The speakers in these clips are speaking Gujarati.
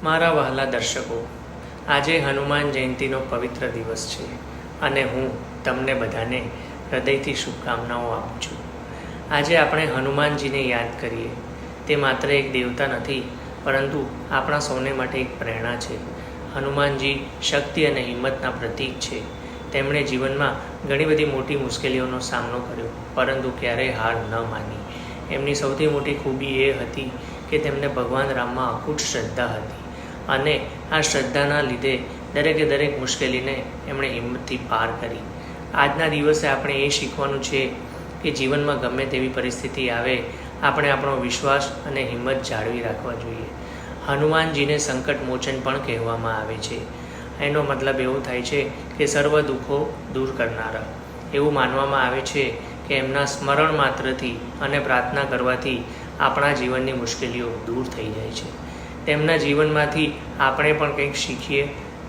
મારા વહાલા દર્શકો, આજે હનુમાન જયંતીનો પવિત્ર દિવસ છે અને હું તમને બધાને હૃદયથી શુભકામનાઓ આપું છું. આજે આપણે હનુમાનજીને યાદ કરીએ. તે માત્ર એક દેવતા નથી, પરંતુ આપણા સૌને માટે એક પ્રેરણા છે. હનુમાનજી શક્તિ અને હિંમતના પ્રતીક છે. તેમણે જીવનમાં ઘણી બધી મોટી મુશ્કેલીઓનો સામનો કર્યો, પરંતુ ક્યારેય હાર ન માની. એમની સૌથી મોટી ખૂબી એ હતી કે તેમને ભગવાન રામમાં અખૂટ શ્રદ્ધા હતી અને આ શ્રદ્ધાના લીધે દરેક મુશ્કેલીને એમણે હિંમતથી પાર કરી. આજના દિવસે આપણે એ શીખવાનું છે કે જીવનમાં ગમે તેવી પરિસ્થિતિ આવે, આપણે આપણો વિશ્વાસ અને હિંમત જાળવી રાખવા જોઈએ. હનુમાનજીને સંકટ મોચન પણ કહેવામાં આવે છે. એનો મતલબ એવો થાય છે કે સર્વ દુઃખો દૂર કરનારા. એવું માનવામાં આવે છે કે એમના સ્મરણ માત્રથી અને પ્રાર્થના કરવાથી આપણા જીવનની મુશ્કેલીઓ દૂર થઈ જાય છે. તેમના જીવનમાંથી આપણે પણ કંઈક શીખીએ.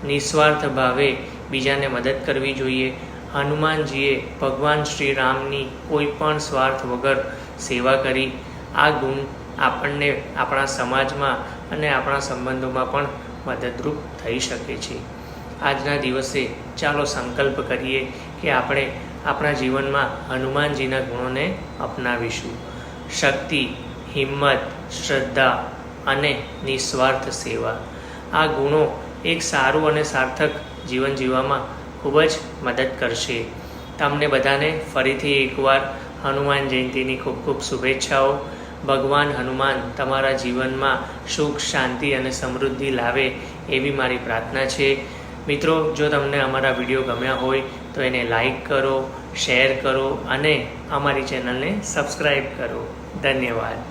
નિસ્વાર્થ ભાવે બીજાને મદદ કરવી જોઈએ. હનુમાનજીએ ભગવાન શ્રી રામની કોઈ પણ સ્વાર્થ વગર સેવા કરી. આ ગુણ આપણને આપણા સમાજમાં અને આપણા સંબંધોમાં પણ મદદરૂપ થઈ શકે છે. આજના દિવસે ચાલો સંકલ્પ કરીએ કે આપણે આપણા જીવનમાં હનુમાનજીના ગુણોને અપનાવીશું. શક્તિ, હિંમત, શ્રદ્ધા અને નિસ્વાર્થ સેવા. આ ગુણો એક સારું અને સાર્થક જીવન જીવવામાં ખૂબ જ મદદ કરશે. તમને બધાને ફરીથી એકવાર હનુમાન જયંતીની ખૂબ ખૂબ શુભેચ્છાઓ. ભગવાન હનુમાન તમારા જીવનમાં સુખ, શાંતિ અને સમૃદ્ધિ લાવે એવી મારી પ્રાર્થના છે. મિત્રો, જો તમને અમારા વિડીયો ગમ્યા હોય તો એને લાઈક કરો, શેર કરો અને અમારી ચેનલને સબસ્ક્રાઈબ કરો. ધન્યવાદ.